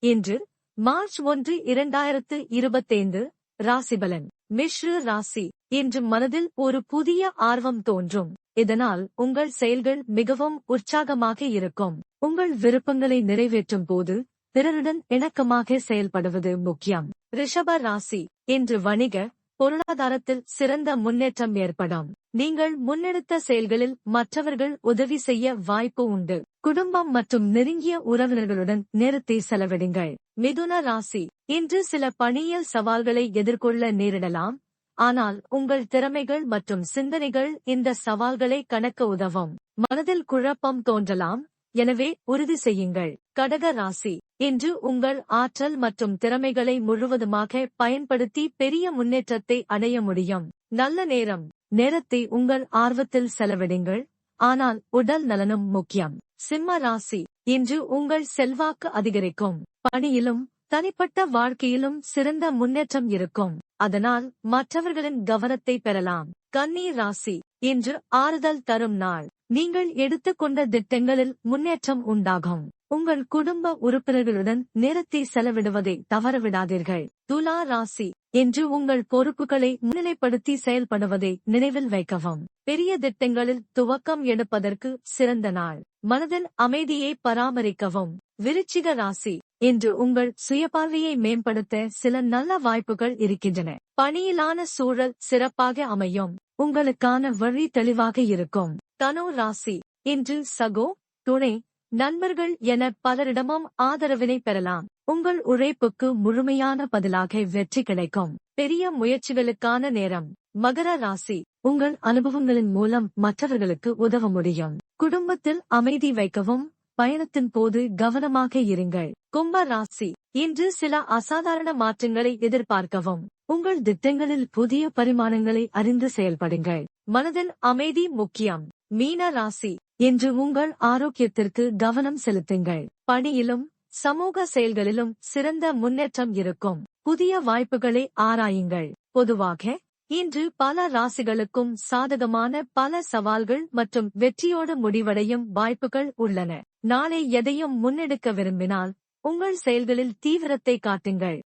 இன்று மார்ச் 1 2025 ராசிபலன் மிஷ்ரு ராசி. இன்று மனதில் ஒரு புதிய ஆர்வம் தோன்றும். இதனால் உங்கள் செயல்கள் மிகவும் உற்சாகமாக இருக்கும். உங்கள் விருப்பங்களை நிறைவேற்றும் போது பிறருடன் இணக்கமாக செயல்படுவது முக்கியம். ரிஷப ராசி. இன்று வணிக பொருளாதாரத்தில் சிறந்த முன்னேற்றம் ஏற்படும். நீங்கள் முன்னெடுத்த செயல்களில் மற்றவர்கள் உதவி செய்ய வாய்ப்பு உண்டு. குடும்பம் மற்றும் நெருங்கிய உறவினர்களுடன் நேரத்தை செலவிடுங்கள். மிதுன ராசி. இன்று சில பணியியல் சவால்களை எதிர்கொள்ள நேரிடலாம். ஆனால் உங்கள் திறமைகள் மற்றும் சிந்தனைகள் இந்த சவால்களை கடக்க உதவும். மனதில் குழப்பம் தோன்றலாம், எனவே உறுதி செய்யுங்கள். கடக ராசி. இன்று உங்கள் ஆற்றல் மற்றும் திறமைகளை முழுவதுமாக பயன்படுத்தி பெரிய முன்னேற்றத்தை அடைய முடியும். நல்ல நேரம். நேரத்தை உங்கள் ஆர்வத்தில் செலவிடுங்கள், ஆனால் உடல் நலனும் முக்கியம். சிம்ம ராசி. இன்று உங்கள் செல்வாக்கு அதிகரிக்கும். பணியிலும் தனிப்பட்ட வாழ்க்கையிலும் சிறந்த முன்னேற்றம் இருக்கும். அதனால் மற்றவர்களின் கவனத்தை பெறலாம். கன்னி ராசி. இன்று ஆறுதல் தரும் நாள். நீங்கள் எடுத்துக்கொண்ட திட்டங்களில் முன்னேற்றம் உண்டாகும். உங்கள் குடும்ப உறுப்பினர்களுடன் நேரத்தை செலவிடுவதை தவறவிடாதீர்கள். துலா ராசி. இன்று உங்கள் பொறுப்புகளை முன்னிலைப்படுத்தி செயல்படுவதை நினைவில் வைக்கவும். பெரிய திட்டங்களில் துவக்கம் எடுப்பதற்கு சிறந்த நாள். மனதின் அமைதியை பராமரிக்கவும். விருச்சிக ராசி. இன்று உங்கள் சுயபார்வையை மேம்படுத்த சில நல்ல வாய்ப்புகள் இருக்கின்றன. பணியிலான சூழல் சிறப்பாக அமையும். உங்களுக்கான வழி தெளிவாக இருக்கும். தனு ராசி. இன்று சகோ, துணை, நண்பர்கள் என பலரிடமும் ஆதரவினை பெறலாம். உங்கள் உழைப்புக்கு முழுமையான பதிலாக வெற்றி கிடைக்கும். பெரிய முயற்சிகளுக்கான நேரம். மகர ராசி. உங்கள் அனுபவங்களின் மூலம் மற்றவர்களுக்கு உதவ முடியும். குடும்பத்தில் அமைதி வைக்கவும். பயணத்தின் போது கவனமாக இருங்கள். கும்ப ராசி. இன்று சில அசாதாரண மாற்றங்களை எதிர்பார்க்கவும். உங்கள் திட்டங்களில் புதிய பரிமாணங்களை அறிந்து செயல்படுங்கள். மனதில் அமைதி முக்கியம். மீன ராசி. இன்று உங்கள் ஆரோக்கியத்திற்கு கவனம் செலுத்துங்கள். பணியிலும் சமூக செயல்களிலும் சிறந்த முன்னேற்றம் இருக்கும். புதிய வாய்ப்புகளை ஆராயுங்கள். பொதுவாக இன்று பல ராசிகளுக்கும் சாதகமான பல சவால்கள் மற்றும் வெற்றியோடு முடிவடையும் வாய்ப்புகள் உள்ளன. நாளை எதையும் முன்னெடுக்க விரும்பினால் உங்கள் செயல்களில் தீவிரத்தை காட்டுங்கள்.